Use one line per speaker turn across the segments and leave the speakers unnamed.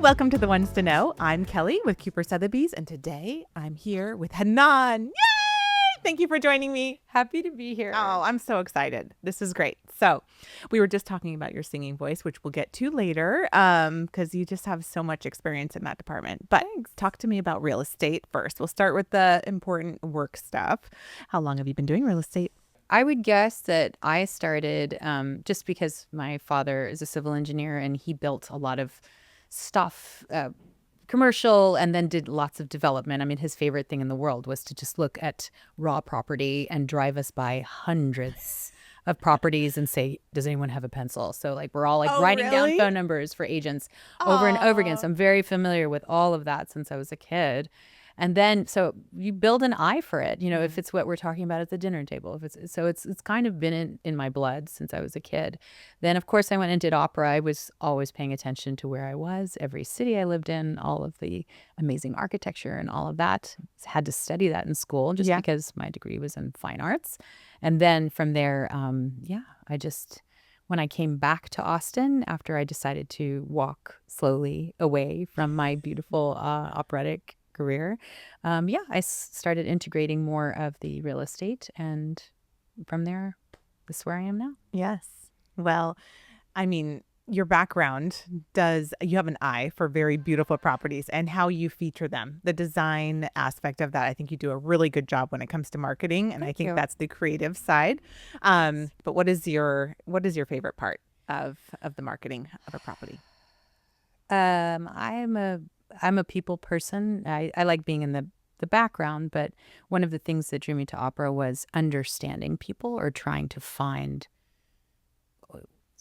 Welcome to The Ones to Know. I'm Kelly with Cooper Sotheby's, and today I'm here with Hanan. Yay! Thank you for joining me.
Happy to be here.
Oh, I'm so excited. This is great. So we were just talking about your singing voice, which we'll get to later, because you just have so much experience in that department. But talk to me about real estate first. We'll start with the important work stuff. How long have you been doing real estate?
I would guess that I started just because my father is a civil engineer and he built a lot of stuff, commercial, and then did lots of development. I mean, his favorite thing in the world was to just look at raw property and drive us by hundreds of properties and say, does anyone have a pencil? So like we're all like writing down phone numbers for agents over and over again. So I'm very familiar with all of that since I was a kid. And then, so you build an eye for it, you know, if it's what we're talking about at the dinner table. It's kind of been in my blood since I was a kid. Then, of course, I went and did opera. I was always paying attention to where I was, every city I lived in, all of the amazing architecture and all of that. Had to study that in school just because my degree was in fine arts. And then from there, when I came back to Austin after I decided to walk slowly away from my beautiful operatic career, I started integrating more of the real estate, and from there, this is where I am now.
Yes. Well, I mean, your background you have an eye for very beautiful properties and how you feature them. The design aspect of that, I think you do a really good job when it comes to marketing, and I think that's the creative side. But what is your favorite part of the marketing of a property?
I'm a people person. I like being in the background, but one of the things that drew me to opera was understanding people or trying to find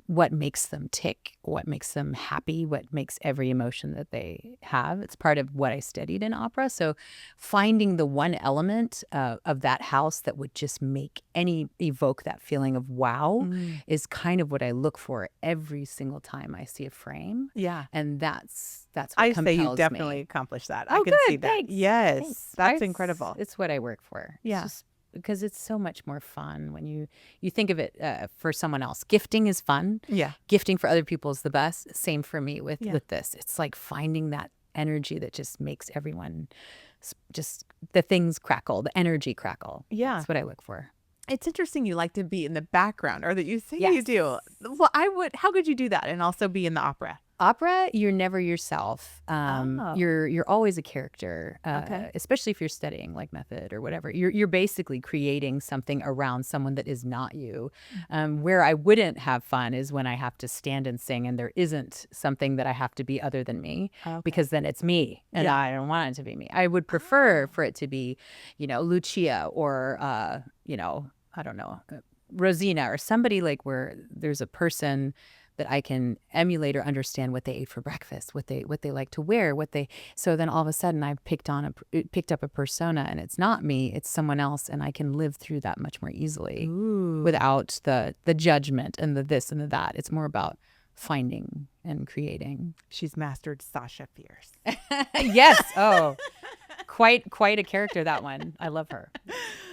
what makes them tick, what makes them happy, what makes every emotion that they have. It's part of what I studied in opera. So finding the one element of that house that would just evoke that feeling of wow is kind of what I look for every single time I see a frame.
Yeah.
And that's what
I
compels
say you definitely
me.
accomplished that.
Oh,
I can
good.
see that.
Thanks.
Yes.
Thanks.
That's incredible.
It's what I work for.
Yeah.
It's just because it's so much more fun when you think of it for someone else. Gifting is fun.
Yeah.
Gifting for other people is the best. Same for me with this. It's like finding that energy that just makes everyone just the things crackle, the energy crackle.
Yeah.
That's what I look for.
It's interesting you like to be in the background, or that you say you do. Well, how could you do that and also be in the opera?
Opera, you're never yourself. You're always a character, especially if you're studying like method or whatever. You're basically creating something around someone that is not you. Where I wouldn't have fun is when I have to stand and sing and there isn't something that I have to be other than me, because then it's me and I don't want it to be me. I would prefer for it to be, Lucia or, I don't know, Rosina or somebody like where there's a person that I can emulate or understand what they ate for breakfast, what they like to wear, so then all of a sudden I've picked up a persona and it's not me, it's someone else, and I can live through that much more easily without the judgment and the this and the that. It's more about finding and creating.
She's mastered Sasha Fierce.
Yes. Oh, quite a character, that one. I love her.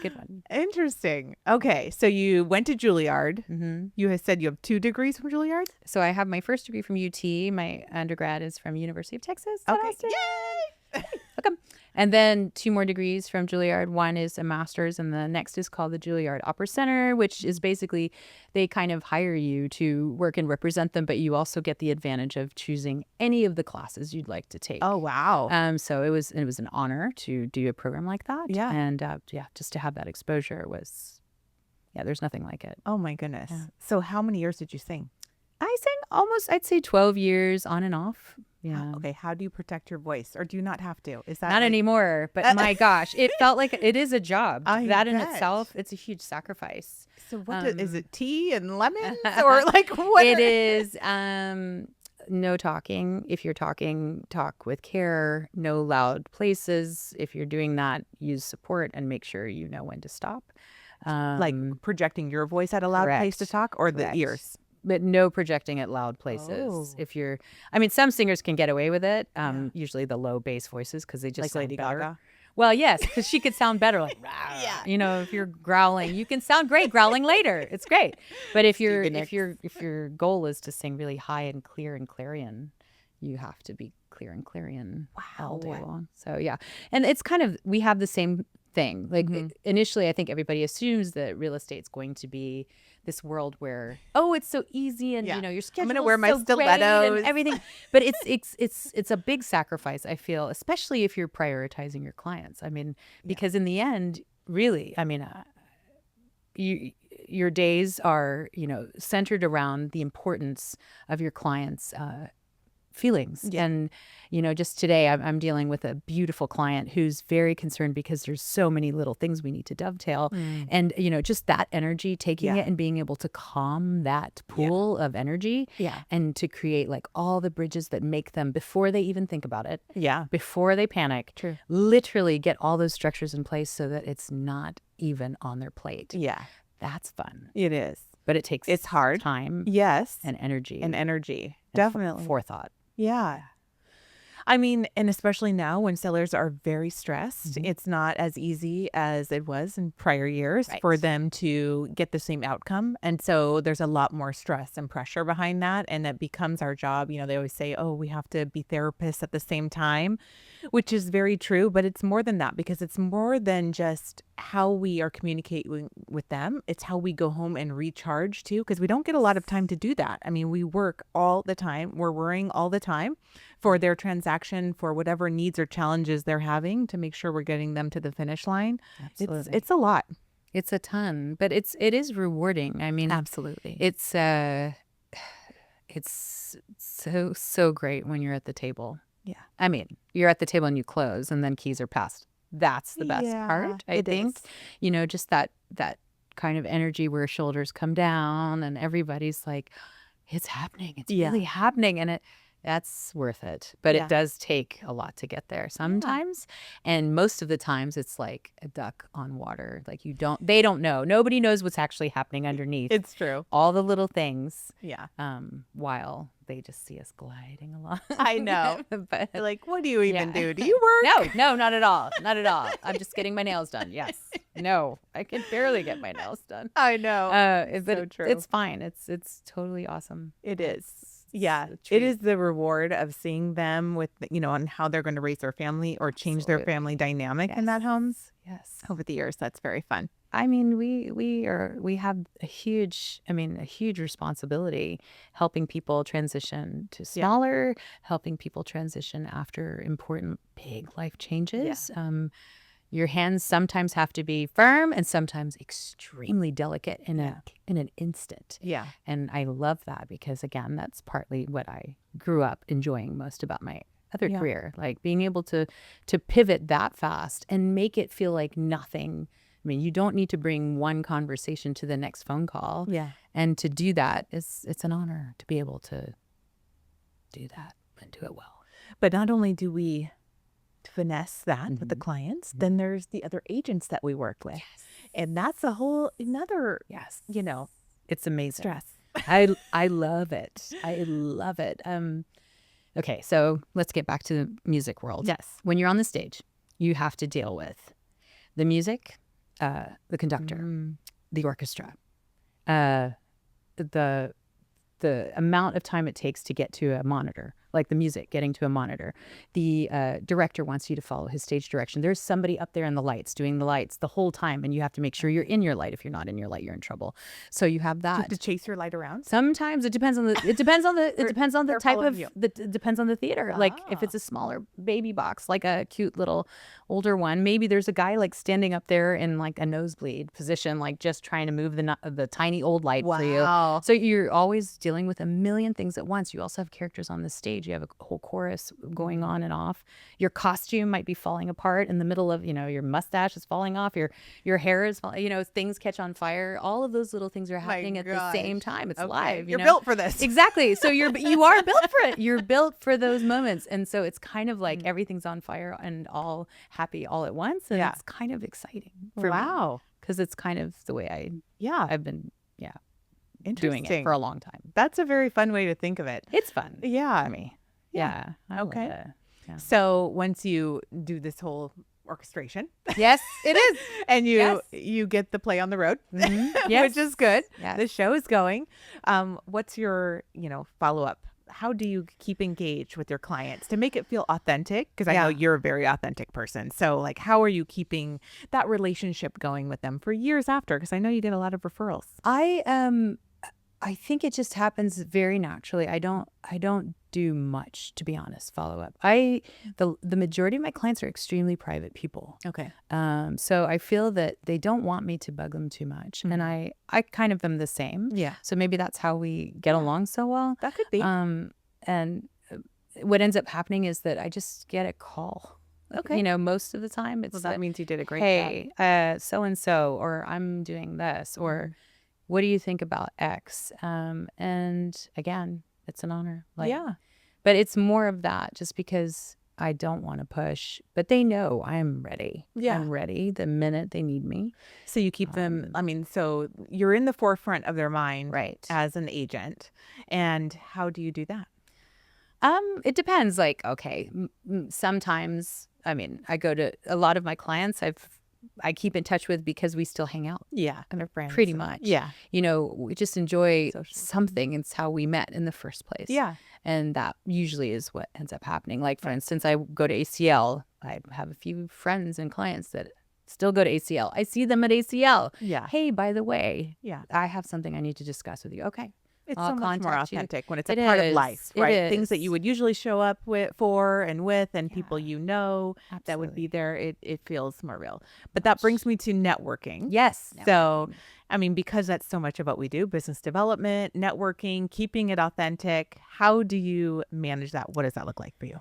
Good one.
Interesting. Okay, so you went to Juilliard. Mm-hmm. You had said you have 2 degrees from Juilliard?
So I have my first degree from UT. My undergrad is from University of Texas.
Okay.
Austin.
Yay!
Okay. And then 2 more degrees from Juilliard. One is a master's, and the next is called the Juilliard Opera Center, which is basically they kind of hire you to work and represent them, but you also get the advantage of choosing any of the classes you'd like to take.
Oh, wow.
So it was an honor to do a program like that.
Yeah.
And just to have that exposure was, there's nothing like it.
Oh, my goodness.
Yeah.
So how many years did you sing?
I sang almost, I'd say 12 years on and off. Yeah.
Okay. How do you protect your voice, or do you not have to? Is that
not anymore? But my gosh, it felt like it is a job. That in
bet.
itself, it's a huge sacrifice.
So what is it? Tea and lemons, or like what?
It is no talking. If you're talking, talk with care. No loud places. If you're doing that, use support and make sure you know when to stop.
Like projecting your voice at a loud place to talk, or the ears.
But no projecting at loud places. Some singers can get away with it. Usually the low bass voices, because they just
like
sound
Lady
better.
Gaga.
Well, yes, because she could sound better. Like, if you're growling, you can sound great growling later. It's great. But if your goal is to sing really high and clear and clarion, you have to be clear and clarion all day
Wow.
long. So yeah, and it's kind of we have the same thing. Like initially, I think everybody assumes that real estate's going to be this world where it's so easy and
Yeah.
your
I'm
schedule
gonna wear my
so great and
stilettos.
everything. But it's a big sacrifice, I feel, especially if you're prioritizing your clients. I mean, because in the end, really, I mean, your days are centered around the importance of your clients' feelings.
Yeah.
And just today I'm dealing with a beautiful client who's very concerned because there's so many little things we need to dovetail. And just that energy, taking
Yeah.
it and being able to calm that pool of energy
Yeah.
and to create like all the bridges that make them, before they even think about it,
Yeah.
before they panic,
True.
literally get all those structures in place so that it's not even on their plate.
Yeah.
That's fun.
It is.
But it takes
It's hard.
time
Yes.
and energy
And energy.
and
Definitely.
forethought.
Yeah. I mean, and especially now when sellers are very stressed, it's not as easy as it was in prior years for them to get the same outcome. And so there's a lot more stress and pressure behind that. And it becomes our job. They always say, oh, we have to be therapists at the same time, which is very true. But it's more than that, because it's more than just how we are communicating with them. It's how we go home and recharge too, because we don't get a lot of time to do that. I mean, we work all the time. We're worrying all the time for their transaction, for whatever needs or challenges they're having, to make sure we're getting them to the finish line.
Absolutely.
It's a lot.
It's a ton, but it is rewarding. I mean,
Absolutely.
it's so great when you're at the table.
Yeah.
I mean, you're at the table and you close and then keys are passed. That's the best part, I think.
Is.
Just that kind of energy where shoulders come down and everybody's like, it's happening. It's really happening. And that's worth it. But it does take a lot to get there sometimes. And most of the times it's like a duck on water. Like they don't know. Nobody knows what's actually happening underneath.
It's true.
All the little things.
Yeah.
While they just see us gliding along.
I know.
But
like, what do you even do? Do you work?
No, not at all. Not at all. I'm just getting my nails done. Yes. No, I can barely get my nails done.
I know.
But
so true.
It's fine. It's totally awesome.
It is. Yeah, it is the reward of seeing them with, on how they're going to raise their family or change their family dynamic in that homes.
Yes.
Over the years. That's very fun.
I mean, we have a huge responsibility helping people transition to smaller, helping people transition after important, big life changes. Your hands sometimes have to be firm and sometimes extremely delicate in an instant.
Yeah.
And I love that because, again, that's partly what I grew up enjoying most about my other career, like being able to pivot that fast and make it feel like nothing. I mean, you don't need to bring one conversation to the next phone call.
Yeah.
And to do that, it's an honor to be able to do that and do it well.
But not only do we finesse that with the clients, then there's the other agents that we work with. Yes. And that's a whole another,
it's amazing.
Stress.
I love it. I love it. Okay, so let's get back to the music world.
Yes.
When you're on the stage, you have to deal with the music, the conductor, the orchestra, the amount of time it takes to get to a monitor, like the music getting to a monitor. The director wants you to follow his stage direction. There's somebody up there in the lights doing the lights the whole time, and you have to make sure you're in your light. If you're not in your light, you're in trouble. So you have that.
Do you have to chase your light around?
Sometimes it depends on the type of depends on the theater. Like if it's a smaller baby box, like a cute little older one, maybe there's a guy like standing up there in like a nosebleed position, like just trying to move the tiny old light for you. So you're always dealing with a million things at once. You also have characters on the stage. You have a whole chorus going on and off. Your costume might be falling apart in the middle of, your mustache is falling off. Your hair is, things catch on fire. All of those little things are happening at the same time. It's live.
You're built for this.
Exactly. So you are built for it. You're built for those moments. And so it's kind of like everything's on fire and all happy all at once. And it's kind of exciting for me. Because it's kind of the way I've been doing it for a long time.
That's a very fun way to think of it.
It's fun.
Yeah.
For me. Yeah.
Okay. So once you do this whole orchestration,
yes, it is,
and you get the play on the road,
yes.
which is good.
Yes.
The show is going. What's your follow up how do you keep engaged with your clients to make it feel authentic? Because I know
Yeah.
you're a very authentic person. So like, how are you keeping that relationship going with them for years after? Because I know you get a lot of referrals.
I think it just happens very naturally. I don't do much, to be honest, follow up. The majority of my clients are extremely private people.
Okay.
So I feel that they don't want me to bug them too much. And I kind of am the same.
Yeah.
So maybe that's how we get along so well.
That could be.
And what ends up happening is that I just get a call.
Okay.
Most of the time it's
Well, that means you did a great job.
hey, so and so, or I'm doing this, or what do you think about X? And again, it's an honor.
Yeah.
But it's more of that just because I don't want to push, but they know I'm ready.
Yeah.
I'm ready the minute they need me.
So you keep them, I mean, so you're in the forefront of their mind
Right.
as an agent. And how do you do that?
It depends. Like, okay, sometimes, I mean, I go to a lot of my clients I keep in touch with because we still hang out.
Yeah. And their friends.
Pretty much.
Yeah.
We just enjoy
Social.
something. It's how we met in the first place.
Yeah.
And that usually is what ends up happening. Like, for instance, I go to ACL. I have a few friends and clients that still go to ACL. I see them at ACL.
Yeah.
Hey, by the way,
Yeah.
I have something I need to discuss with you. Okay.
It's
I'll
so much more
contact you.
authentic when it's a
It
part of
is.
life,
It
right? Things that
is.
you would usually show up with and people
Yeah.
you know that would be
Absolutely.
there. It feels more real. But that brings me to networking.
Yes.
So, I mean, because that's so much of what we do, business development, networking, keeping it authentic. How do you manage that? What does that look like for you?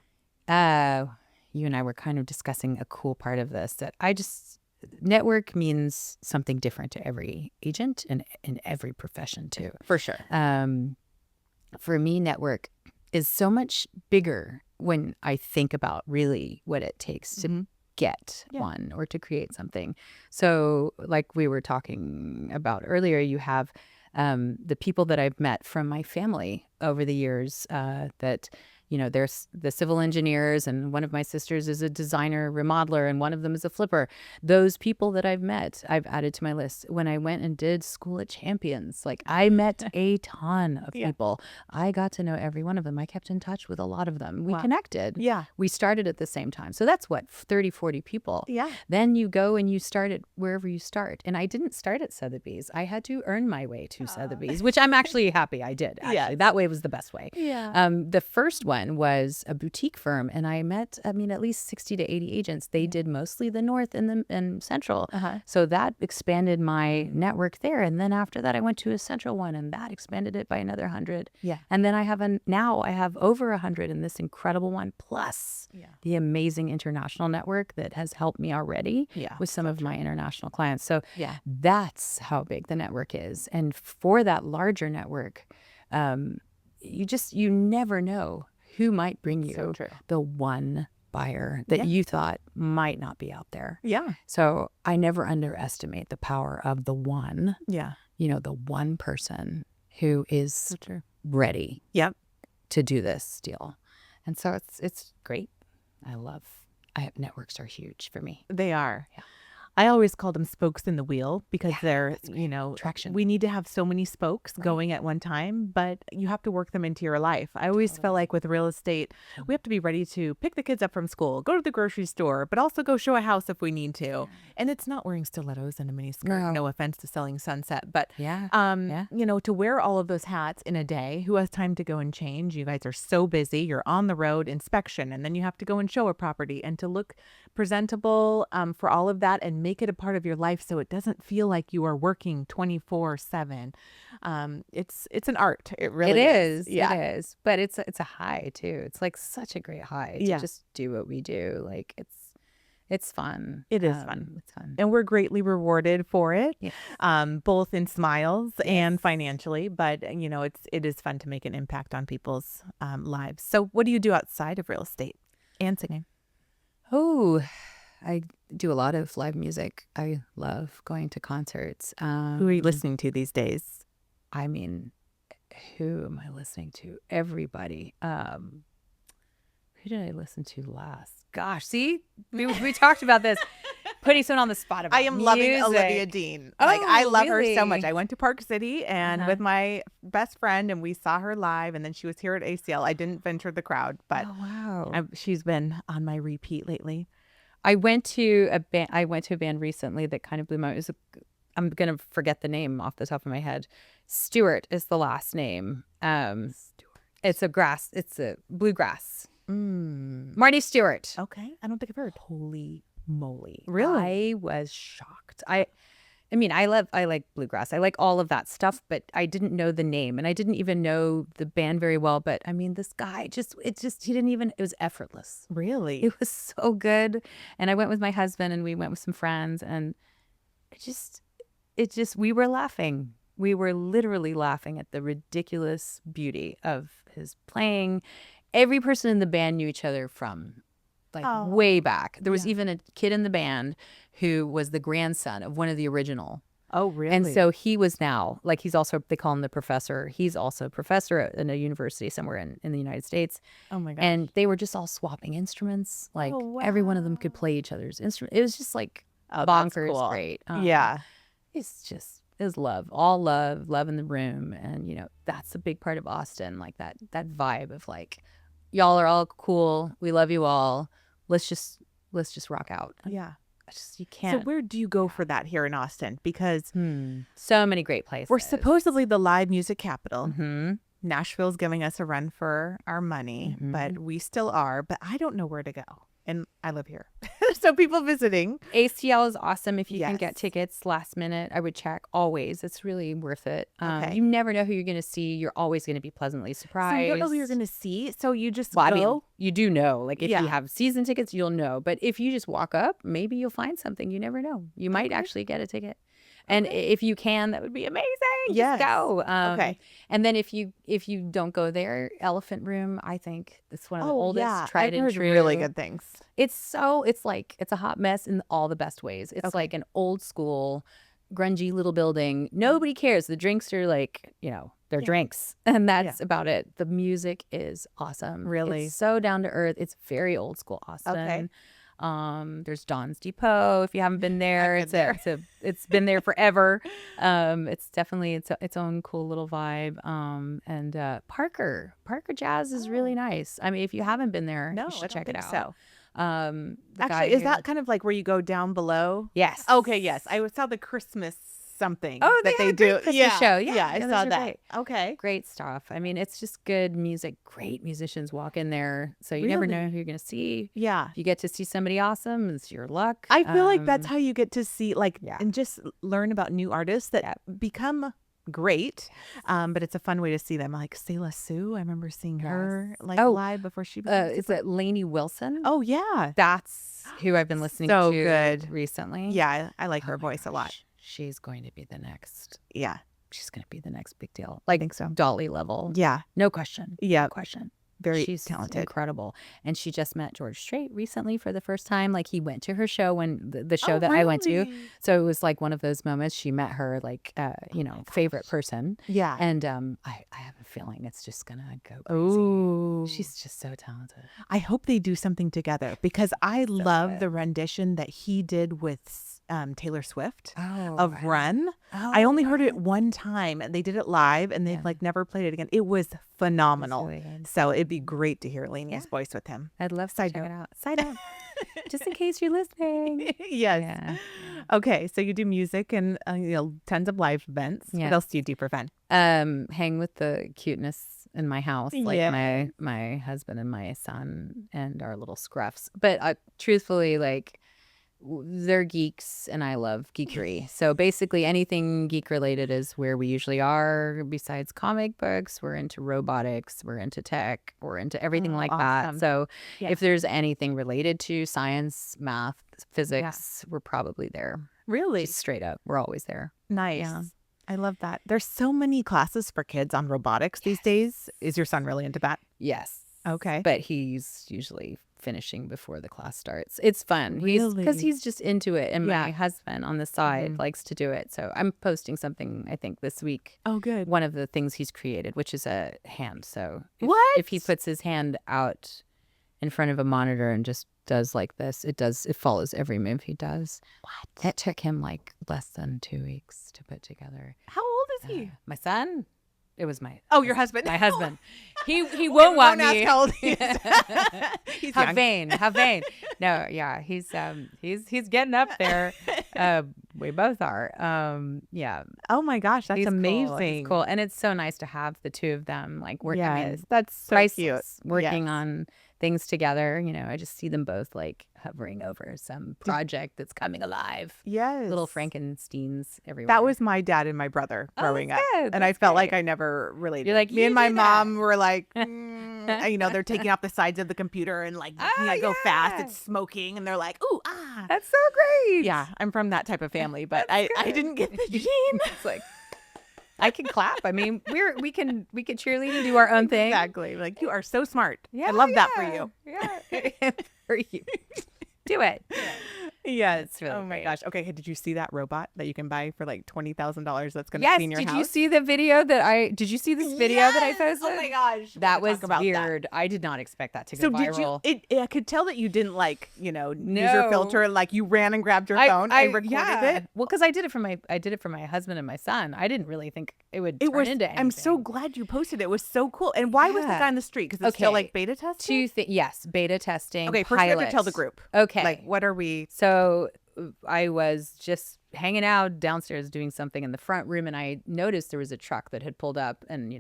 You and I were kind of discussing a cool part of this that network means something different to every agent and in every profession too.
For sure.
For me, network is so much bigger when I think about really what it takes to get one or to create something. So like we were talking about earlier, you have the people that I've met from my family over the years that, there's the civil engineers, and one of my sisters is a designer remodeler, and one of them is a flipper. Those people that I've met, I've added to my list. When I went and did School of Champions, like I met a ton of people. I got to know every one of them. I kept in touch with a lot of them. We connected.
Yeah.
We started at the same time. So that's what, 30, 40 people.
Yeah.
Then you go and you start at wherever you start. And I didn't start at Sotheby's. I had to earn my way to Sotheby's, which I'm actually happy I did. Actually, that way was the best way.
Yeah.
The first one was a boutique firm, and I met, at least 60 to 80 agents. They did mostly the North and Central. So that expanded my network there. And then after that, I went to a Central one, and that expanded it by another 100.
Yeah.
And then now I have over 100 in this incredible one, plus the amazing international network that has helped me already with some of my international clients. So that's how big the network is. And for that larger network, you never know who might bring you the one buyer that you thought might not be out there.
Yeah.
So I never underestimate the power of the one.
Yeah.
The one person who is ready to do this deal. And so it's great. Networks are huge for me.
They are.
Yeah.
I always call them spokes in the wheel because they're,
traction.
We need to have so many spokes going at one time, but you have to work them into your life. I always felt like with real estate, we have to be ready to pick the kids up from school, go to the grocery store, but also go show a house if we need to. And it's not wearing stilettos and a mini skirt. No offense to selling Sunset, but to wear all of those hats in a day, who has time to go and change? You guys are so busy. You're on the road, inspection, and then you have to go and show a property, and to look presentable for all of that and make it a part of your life so it doesn't feel like you are working 24/7. It's an art. It really is.
Yeah. It is. But it's a high too. It's like such a great high to just do what we do. Like it's fun.
It is fun.
It's fun.
And we're greatly rewarded for it,
Yes.
both in smiles and financially. But, it is fun to make an impact on people's lives. So what do you do outside of real estate and singing?
Oh, I do a lot of live music. I love going to concerts.
Who are you listening to these days?
I mean, who am I listening to? Everybody. Who did I listen to last? Gosh, see, we talked about this. putting someone on the spot about
I am loving
music.
Olivia Dean. Like, I
Oh,
love her so much.
really?
I went to Park City and
Uh-huh.
with my best friend, and we saw her live. And then she was here at ACL. I didn't venture the crowd, but
Oh, wow.
she's been on my repeat lately.
I went to a band. I went to a band recently that kind of blew my. I'm gonna forget the name off the top of my head. Stewart is the last name. It's a grass. It's a bluegrass.
Mm.
Marty Stewart.
Okay. I don't think I've heard.
Holy moly!
Really?
I was shocked. I mean, I like bluegrass. I like all of that stuff, but I didn't know the name, and I didn't even know the band very well. But I mean, this guy he didn't even. It was effortless.
Really?
It was so good. And I went with my husband, and we went with some friends, and we were laughing. We were literally laughing at the ridiculous beauty of his playing. Every person in the band knew each other from like way back. There was even a kid in the band who was the grandson of one of the original.
Oh, really?
And so he was now, like, he's also, they call him the professor. He's also a professor in a university somewhere in the United States.
Oh my gosh.
And they were just all swapping instruments. Like, every one of them could play each other's instrument. It was just like bonkers
cool.
great.
Yeah.
It was love, all love in the room. And, you know, that's a big part of Austin, like that vibe of like, y'all are all cool. We love you all. Let's just rock out.
Yeah.
You can't.
So where do you go for that here in Austin? Because
so many great places.
we're supposedly the live music capital.
Mm-hmm.
Nashville's giving us a run for our money, but we still are. But I don't know where to go. And I live here. So people visiting.
ACL is awesome if you can
Yes.
get tickets last minute. I would check always. It's really worth it.
Okay.
You never know who you're going to see. You're always going to be pleasantly surprised.
So you don't know who you're going to see. So you just
Well,
go.
I mean, you do know. Like if
Yeah.
you have season tickets, you'll know. But if you just walk up, maybe you'll find something. You never know. You might actually get a ticket. And if you can, that would be amazing.
Yes.
Just go.
Okay.
And then if you don't go there, Elephant Room, I think it's one of the oldest, tried
I've
and
heard
true.
really good things.
It's like it's a hot mess in all the best ways. It's like an old school, grungy little building. Nobody cares. The drinks are like, you know, they're drinks, and that's about it. The music is awesome.
Really?
It's so down to earth. It's very old school Austin.
Okay.
There's Don's Depot. If you haven't been there, it's been there forever. It's definitely its own cool little vibe. And Parker Jazz is really nice. I mean, if you haven't been there,
No,
you should
I don't
check it
think
out.
so.
The guy
Actually, is
who-
that kind of like where you go down below?
Yes.
Okay, yes. I saw the Christmas something
Oh,
that
they
they
had a great
do.
Christmas show. Yeah,
I
those
saw
are
that.
great.
Okay.
Great stuff. I mean, it's just good music. Great musicians walk in there, so you never
Really?
know who you're going to see.
Yeah.
If you get to see somebody awesome, it's your luck.
I feel like that's how you get to see
Yeah.
and just learn about new artists that become great. But it's a fun way to see them. Like Selah Sue, I remember seeing her live before she became
is it Lainey Wilson?
Oh yeah.
That's who I've been listening
So
to
good.
recently.
Yeah, I like her
Oh my
voice a lot.
gosh. She's going to be the next.
Yeah.
She's going to be the next big deal. Like
think so.
Dolly level.
Yeah.
No question.
Yeah.
No question.
Very
She's
talented.
incredible. And she just met George Strait recently for the first time. Like he went to her show when the show
Oh,
that I went to.
really?
So it was like one of those moments she met her like favorite person.
Yeah.
And I have a feeling it's just gonna go crazy.
Ooh.
She's just so talented.
I hope they do something together because I love
good.
the rendition that he did with Taylor Swift
Oh,
of Run. I only heard it one time and they did it live and they've like never played it again. It was phenomenal.
really good.
So it'd be great to hear Lainey's voice with him.
I'd love to
Side
check
note.
it out. Side note. Just in case you're listening.
Yes.
Yeah.
Okay. So you do music and tons of live events.
Yeah.
What else do you do for fun?
Hang with the cuteness in my house, like
Yeah.
my husband and my son and our little scruffs. But truthfully, like they're geeks and I love geekery. So basically anything geek related is where we usually are. Besides comic books, we're into robotics, we're into tech, we're into everything like
awesome.
that. So
Yeah.
if there's anything related to science, math, physics, we're probably there.
Really?
Just straight up. We're always there.
Nice.
Yeah.
I love that. There's so many classes for kids on robotics these days. Is your son really into that?
Yes.
Okay.
But he's usually finishing before the class starts. It's fun. Because
Really?
he's just into it. And
Yeah.
my husband on the side likes to do it. So I'm posting something, I think, this week.
Oh, good.
One of the things he's created, which is a hand. So
What?
if he puts his hand out in front of a monitor and just does like this. It follows every move he does. What? It took him like less than 2 weeks to put together.
How old is he?
My son? It was my
Oh, your husband.
My husband. He won't want
Don't
me.
ask how old he is. He's
How
young.
vain. How vain. No, yeah, he's getting up there. We both are. Yeah.
Oh my gosh, that's
He's
amazing.
Cool. He's cool. And it's so nice to have the two of them like working. I mean,
Yes, that's so
priceless,
cute.
working
Yes.
on things together. You know, I just see them both like hovering over some project that's coming alive.
Yes.
Little Frankensteins everywhere.
That was my dad and my brother growing up.
good.
And I
That's
felt
great.
like I never related.
You're like,
me
"You
and my
do that."
mom were like, they're taking off the sides of the computer and like, go fast.
yeah.
It's smoking. And they're like, ooh, ah.
That's so great.
Yeah, I'm from that type of family, but I didn't get the gene.
It's like I can clap. I mean, we can cheerlead and do our own thing.
Exactly. Like, you are so smart.
Yeah,
I love that for you.
Yeah. For you. Do it.
Yes.
It's really
oh my
great.
gosh. Okay. Did you see that robot that you can buy for like $20,000 that's going to
Yes.
clean your
Did
house?
you see the video did you see this video that I
Yes!
posted?
Oh my gosh.
That
We're gonna
was
talk about that.
weird. I did not expect that to go
So
viral.
did you? I could tell that you didn't like, use your
No.
filter. Like you ran and grabbed your phone and recorded it.
Well, because I did it for my husband and my son. I didn't really think it would turn into anything.
I'm so glad you posted it. It was so cool. And why was the
Yeah.
guy on the street? Because it's still
Okay.
like beta testing.
Yes, beta testing.
Okay, first you have to
pilot.
tell the group.
Okay.
Like, what are we?
So I was just hanging out downstairs doing something in the front room, and I noticed there was a truck that had pulled up, and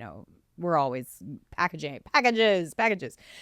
we're always packages.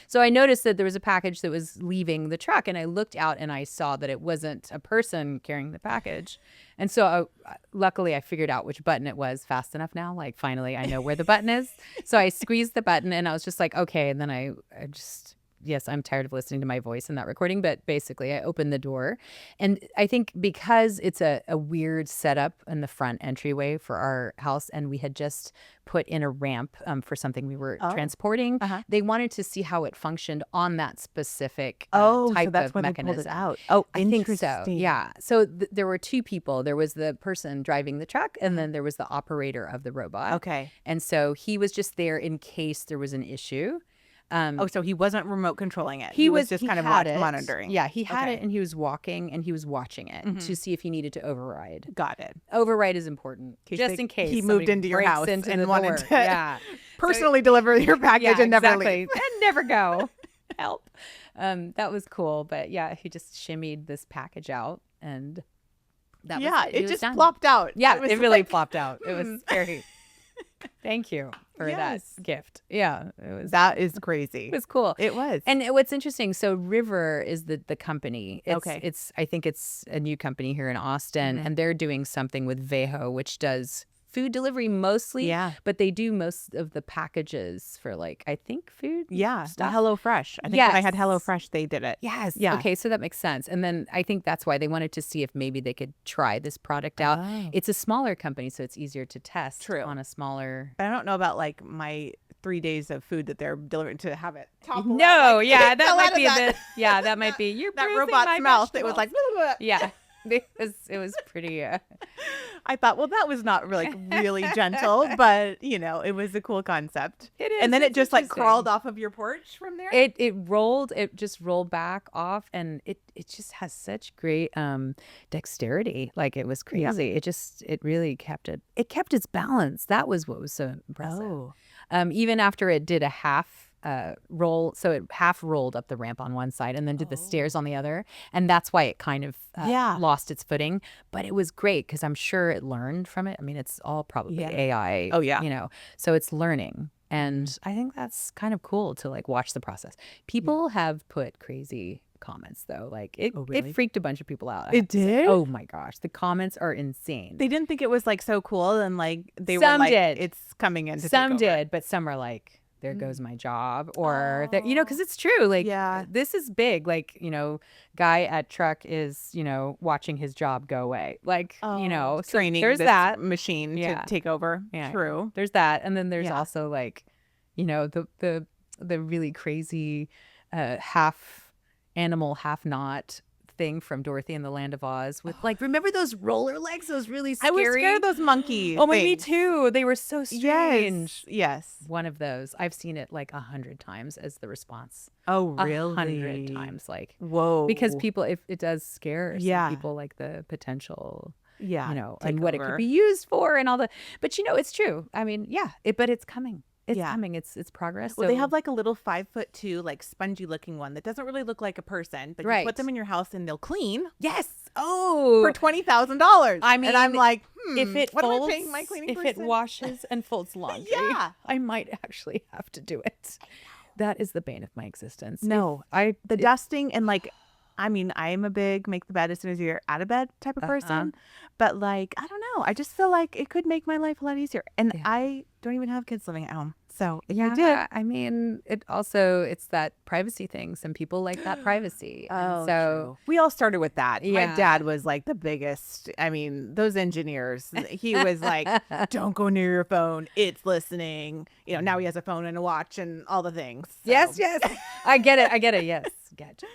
So I noticed that there was a package that was leaving the truck, and I looked out and I saw that it wasn't a person carrying the package. And so luckily I figured out which button it was fast enough now. Like finally I know where the button is. So I squeezed the button and I was just like, okay. And then I just yes, I'm tired of listening to my voice in that recording, but basically I opened the door. And I think because it's a weird setup in the front entryway for our house, and we had just put in a ramp for something we were transporting, they wanted to see how it functioned on that specific type
so that's
of
why
mechanism.
they pulled it out. Oh,
I think so.
interesting.
Yeah. So there were two people. There was the person driving the truck, and then there was the operator of the robot.
Okay.
And so he was just there in case there was an issue.
So he wasn't remote controlling it. He was just kind of monitoring.
Yeah, he had
Okay.
it, and he was walking and he was watching it to see if he needed to override.
Got it.
Override is important, just in case
he moved
somebody
into your
breaks
house
into
and
the
wanted
door.
to
Yeah,
personally deliver your package and never leave.
and never go. Help. That was cool, but yeah, he just shimmied this package out, and that was
it
was
just
done.
plopped out.
Yeah,
was
it really
like,
plopped out. It was scary. Thank you for
Yes.
that gift. Yeah, it was.
That is crazy.
It was cool.
It was.
And what's interesting, so River is the company.
Okay.
I think it's a new company here in Austin, and they're doing something with Veho, which does food delivery mostly.
Yeah.
But they do most of the packages for like, I think food.
Yeah, the
stuff.
HelloFresh. I think when I had
Yes.
HelloFresh, they did it.
Yes.
Yeah.
Okay, so that makes sense. And then I think that's why they wanted to see if maybe they could try this product out.
Oh.
It's a smaller company, so it's easier to test
True.
on a smaller.
But I don't know about like my 3 days of food that they're delivering to have it topple out,
No,
like,
yeah,
it
that
fell
might
out of
be a
that-
bit. Yeah, that might be. You're
that
bruising
robot's
my
mouth. It was like,
vegetables. Yeah. It was pretty.
I thought, well, that was not really, really gentle, but it was a cool concept.
It is.
And then it
It's
just like
interesting.
crawled off of your porch from there.
It just rolled back off, and it just has such great dexterity. Like it was crazy. It really kept its balance. That was what was so impressive.
Oh.
Even after it did a half roll, so it half rolled up the ramp on one side and then did the stairs on the other, and that's why it kind of lost its footing. But it was great because I'm sure it learned from it. I mean, it's all probably AI.
Oh, yeah.
So it's learning, and I think that's kind of cool to like watch the process. People have put crazy comments though, like it
really?
freaked a bunch of people out.
It did?
Oh my gosh, the comments are insane.
They didn't think it was like so cool, and like they were
Some
like,
did.
it's coming in. To
Some
take over.
did, but some are like, there goes my job, or that, because it's true. Like,
Yeah.
this is big. Like, guy at truck is, watching his job go away. Like, so
training
there's
this
that.
machine
Yeah.
to take over.
Yeah.
True.
There's that, and then there's
Yeah.
also like, the really crazy half animal, half not thing from Dorothy and the Land of Oz with like, remember those roller legs? Those really
I was
scary.
scared of those monkey
Oh my, me
things.
too. They were so strange.
Yes.
One of those. I've seen it like 100 times as the response.
Oh,
100
really?
times, like
Whoa.
because people, if it does scare
Yeah.
some people, like the potential,
Yeah.
and what it could
over.
be used for, and all the. But it's true. I mean, yeah. But it's coming. It's
Yeah.
coming. It's progress.
Well, they
So-
have like a little 5'2", like spongy looking one that doesn't really look like a person, but you
Right.
put them in your house and they'll clean
yes. Oh,
for $20,000.
I mean,
and I'm like,
if it
what
folds,
am I paying my cleaning
if
person?
it washes and folds laundry,
Yeah.
I might actually have to do it. That is the bane of my existence.
No,
The
dusting and like, I mean, I am a big make the bed as soon as you're out of bed type of person, but like, I don't know. I just feel like it could make my life a lot easier. And I don't even have kids living at home. So if I did.
I mean, it's that privacy thing. Some people like that privacy.
Oh,
so
true. We all started with that. My
Yeah.
dad was like the biggest. I mean, those engineers, he was like, don't go near your phone. It's listening. Now he has a phone and a watch and all the things. So,
yes, I get it. Yes, gadgets.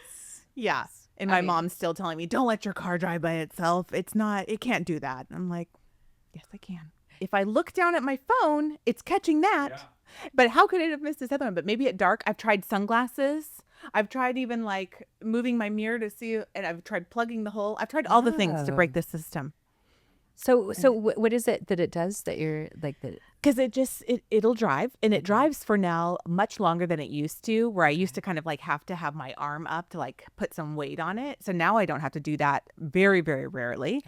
Yeah. And my mom's still telling me, don't let your car drive by itself. It can't do that. I'm like, yes, I can. If I look down at my phone, it's catching that. Yeah. But how could it have missed this other one? But maybe at dark, I've tried sunglasses. I've tried even like moving my mirror to see, and I've tried plugging the hole. I've tried all the things to break the system.
So what is it that it does that you're like that?
Because it'll drive, and it drives for now much longer than it used to, where I used to kind of like have to have my arm up to like put some weight on it. So now I don't have to do that very, very rarely,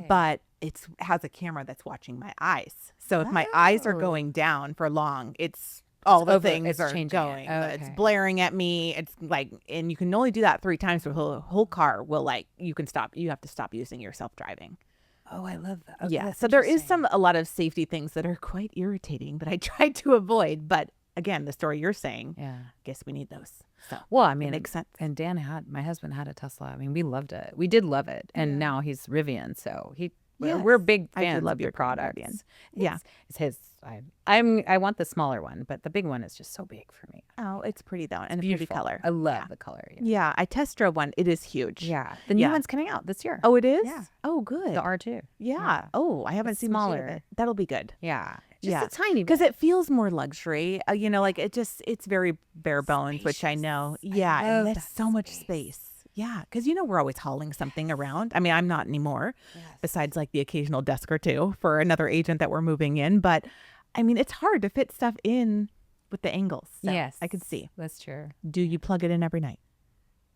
but it has a camera that's watching my eyes. So if my eyes are going down for long, it's all the things are going. It's blaring at me. It's like, and you can only do that 3 times for the whole car will like, you have to stop using your self-driving.
Oh, I love that. Okay,
yeah. So there is a lot of safety things that are quite irritating that I try to avoid. But again, the story you're saying, I guess we need those. So
well, I mean,
it makes sense.
And my husband had a Tesla. I mean, we loved it. We did love it. And now he's Rivian. So we're big fans of your products.
Yeah.
It's his. I want the smaller one, but the big one is just so big for me.
Oh, it's pretty though. And a
Beautiful.
pretty color.
I love the color.
Yeah. I test drove one. It is huge.
Yeah. The new one's coming out this year.
Oh, it is?
Yeah.
Oh, good.
The R2.
Yeah. Oh, I haven't
It's
seen much of
smaller.
it. That'll be good.
Yeah. Just a tiny bit.
Because it feels more luxury. Like it's very bare bones, which I know. Yeah. And there's so much space. Yeah. Because, we're always hauling something around. I mean, I'm not anymore, besides like the occasional desk or two for another agent that we're moving in. But I mean, it's hard to fit stuff in with the angles. So
yes.
I could see.
That's true.
Do you plug it in every night?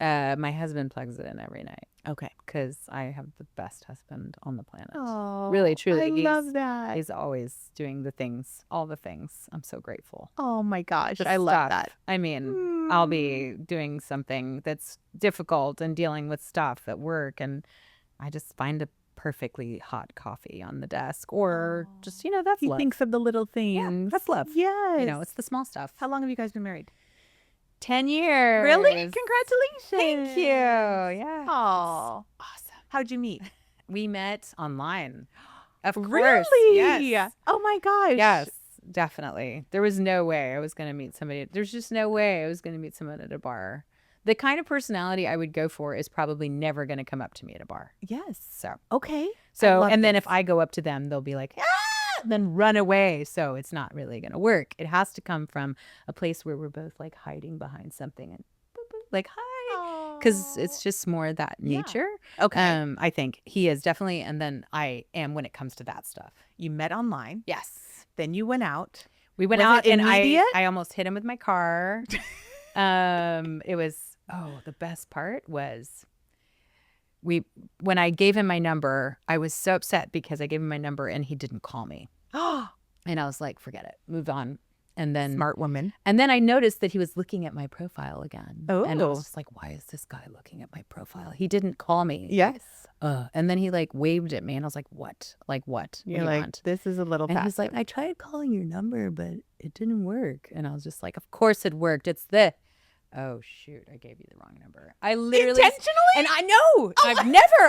My husband plugs it in every night.
Okay.
Because I have the best husband on the planet.
Oh,
really, truly.
I love that.
He's always doing all the things. I'm so grateful.
Oh my gosh.
The
I love
stuff.
that.
I mean, I'll be doing something that's difficult and dealing with stuff at work, and I just find a perfectly hot coffee on the desk, or just, that's
He
love.
thinks of the little things.
Yeah, that's love.
Yes.
It's the small stuff.
How long have you guys been married?
10 years.
Really? Congratulations.
Thank you. Yeah.
Oh,
Awesome.
how'd you meet?
We met online. Of course.
Really?
Yes.
Oh my gosh.
Yes, definitely. There was no way I was going to meet somebody. There's just no way I was going to meet someone at a bar. The kind of personality I would go for is probably never going to come up to me at a bar.
Yes.
So,
Okay.
and then if I go up to them, they'll be like, then run away. So it's not really going to work. It has to come from a place where we're both like hiding behind something and boop, boop, like, hi. Because it's just more that nature.
Okay.
I think he is definitely. And then I am when it comes to that stuff.
You met online.
Yes.
Then you went out.
We went
Was
out
it
and
immediate?
I almost hit him with my car. It was, the best part was when I gave him my number, I was so upset because I gave him my number and he didn't call me. And I was like, forget it, move on. And then
Smart woman.
And then I noticed that he was looking at my profile again.
Oh.
And I was just like, why is this guy looking at my profile? He didn't call me.
Yes.
And then he like waved at me and I was like, what? Like what?
You're
what do you
like,
want?
this is a little
And he's like, I tried calling your number, but it didn't work. And I was just like, of course it worked. It's the Oh shoot, I gave you the wrong number. I literally
Intentionally?
and I know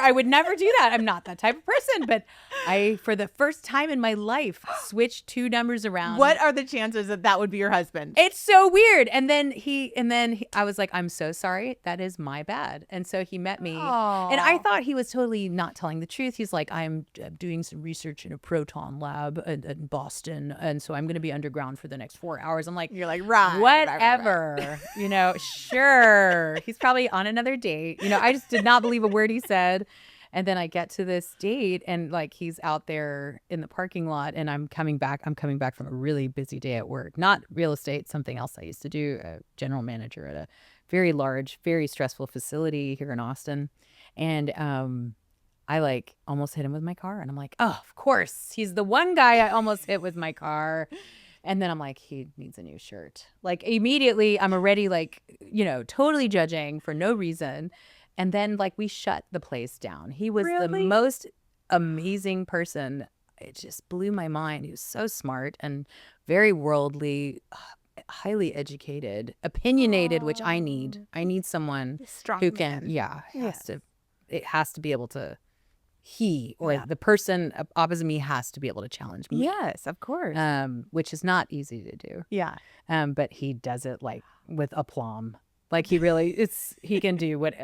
I would never do that. I'm not that type of person, but I, for the first time in my life, switched two numbers around.
What are the chances that that would be your husband?
It's so weird. And then I was like, I'm so sorry. That is my bad. And so he met me.
Aw.
And I thought he was totally not telling the truth. He's like, I'm doing some research in a proton lab in Boston. And so I'm going to be underground for the next 4 hours. I'm like,
You're like, right.
whatever, you know, sure. He's probably on another date. You know, I just did not believe a word he said. And then I get to this date and like he's out there in the parking lot and I'm coming back from a really busy day at work. Not real estate, something else I used to do, a general manager at a very large, very stressful facility here in Austin. And I like almost hit him with my car and I'm like, oh, of course. He's the one guy I almost hit with my car. And then I'm like, he needs a new shirt. Like immediately I'm already like, you know, totally judging for no reason. And then like we shut the place down. He was the most amazing person. It just blew my mind. He was so smart and very worldly, highly educated, opinionated, which I need. I need someone
Strong
who
man.
can, it has to be able to, the person opposite me has to be able to challenge me.
Yes, of course.
Which is not easy to do.
Yeah.
But he does it like with aplomb. Like he really, he can do what,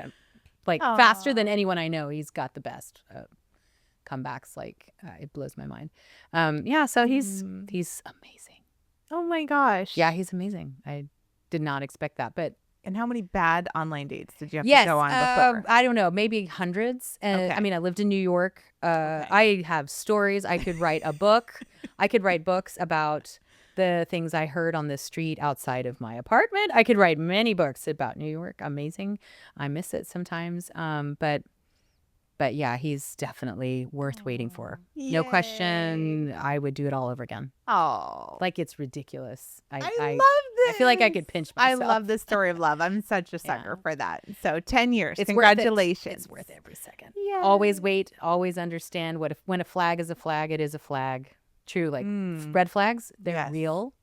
like faster than anyone I know. He's got the best comebacks. Like it blows my mind. So he's amazing.
Oh my gosh.
Yeah, he's amazing. I did not expect that, but.
And how many bad online dates did you have to go on before?
I don't know, maybe hundreds. And I mean, I lived in New York. I have stories. I could write a book. I could write books about the things I heard on the street outside of my apartment. I could write many books about New York. Amazing. I miss it sometimes. But yeah, he's definitely worth waiting for. No question. I would do it all over again.
Oh,
Like it's ridiculous. I
love this.
I feel like I could pinch myself.
I love this story of love. I'm such a sucker for that. So 10 years.
It's
Congratulations.
It's worth every second.
Yeah.
Always wait. Always understand when a flag is a flag, it is a flag. True. Like red flags, they're real.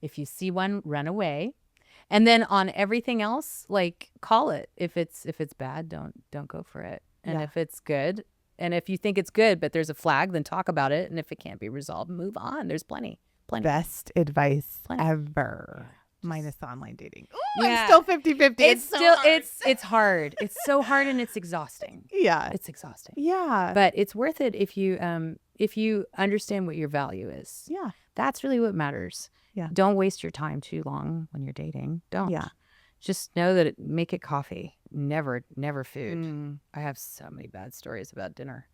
If you see one, run away. And then on everything else, like call it. If it's bad, don't go for it. And if it's good, and if you think it's good, but there's a flag, then talk about it. And if it can't be resolved, move on. There's plenty.
Best advice ever.
Yeah.
Minus the online dating. Ooh, I'm still 50-50. It's still hard.
It's hard. It's so hard and it's exhausting.
Yeah.
It's exhausting.
Yeah.
But it's worth it if you understand what your value is.
Yeah.
That's really what matters.
Yeah.
Don't waste your time too long when you're dating. Don't.
Yeah.
Just know that make it coffee. Never food. I have so many bad stories about dinner.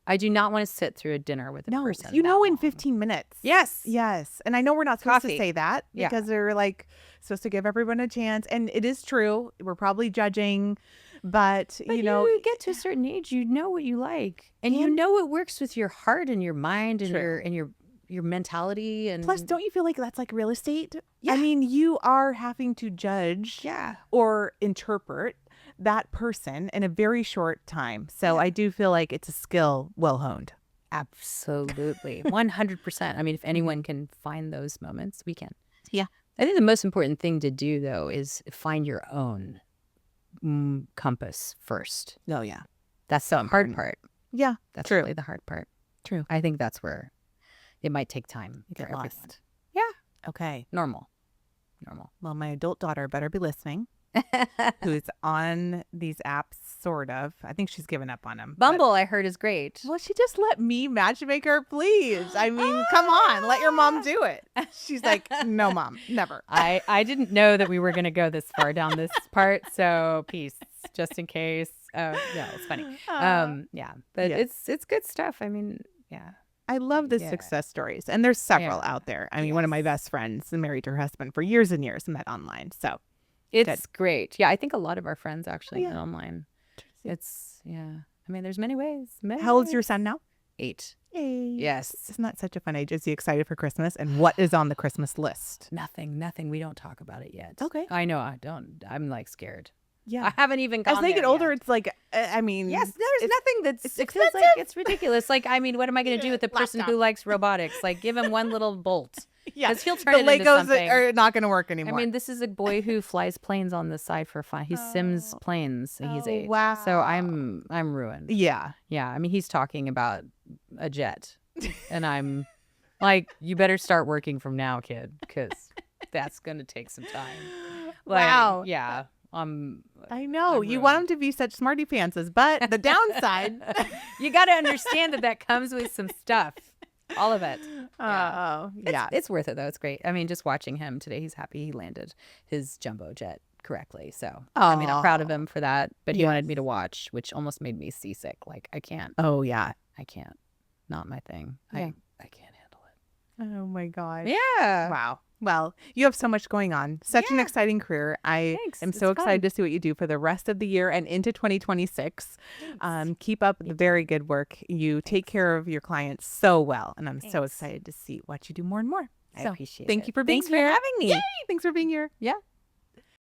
I do not want to sit through a dinner with a person.
You know, in 15 minutes.
Yes.
Yes. And I know we're not supposed to
Coffee.
say that because they're like supposed to give everyone a chance. And it is true. We're probably judging, but you know,
you get to a certain age, you know what you like. And you know what works with your heart and your mind and your mentality. And
plus, don't you feel like that's like real estate? Yeah. I mean, you are having to judge or interpret that person in a very short time. So I do feel like it's a skill well honed.
Absolutely. 100%. I mean, if anyone can find those moments, we can.
Yeah.
I think the most important thing to do, though, is find your own compass first.
Oh, yeah.
That's the hard part.
Yeah.
That's
true.
really the hard part.
True.
I think that's where it might take time.
You get
everyone.
lost.
Yeah.
Okay.
Normal.
Well, my adult daughter better be listening. Who's on these apps, sort of. I think she's given up on them.
Bumble, I heard, is great.
Well, she just let me matchmake her, please. I mean, come on, let your mom do it. She's like, no, mom, never.
I didn't know that we were going to go this far down this part, so peace, just in case. No, it's funny. But it's good stuff. I mean, yeah.
I love the success stories, and there's several out there. I mean, one of my best friends married her husband for years and years, met online, so.
It's great. Yeah, I think a lot of our friends actually met online. It's, I mean, there's many ways.
How old's your son now?
8.
Hey.
Yes.
Isn't that such a fun age? Is he excited for Christmas? And what is on the Christmas list?
Nothing. We don't talk about it yet.
Okay.
I know. I don't. I'm like scared.
Yeah.
I haven't even gone
As they
there
get older,
yet.
it's like, I mean.
Yes, there's nothing that's, it feels like it's ridiculous. Like, I mean, what am I going to do with the person who likes robotics? Like, give him one little bolt.
Yeah.
Because he'll
The
turn it into
Legos
something.
are not going to work
I
anymore.
mean, this is a boy who flies planes on the side for fun. He sims
Oh.
planes. He's
Oh,
8.
wow.
So I'm ruined.
Yeah.
Yeah. I mean, he's talking about a jet. And I'm like, you better start working from now, kid, because that's going to take some time. Like,
Wow.
yeah.
I know.
I'm
You want them
ruined.
to be such smarty pantses, but the downside.
You got to understand that comes with some stuff. All of it.
Oh, yeah.
It's worth it, though. It's great. I mean, just watching him today, he's happy he landed his jumbo jet correctly. So, I mean, I'm proud of him for that. But he wanted me to watch, which almost made me seasick. Like, I can't.
Oh, yeah.
I can't. Not my thing.
Yeah.
I can't handle it.
Oh, my gosh.
Yeah.
Wow. Well, you have so much going on. Such an exciting career. I
Thanks.
am
It's
so excited
fun.
to see what you do for the rest of the year and into 2026.
Thanks.
Keep up the very good work. You take care of your clients so well, and I'm so
Thanks.
excited to see what you do more and more.
I
So,
appreciate
thank
it.
you for being
Thanks for
here.
having me.
Yay! Thanks for being here.
Yeah.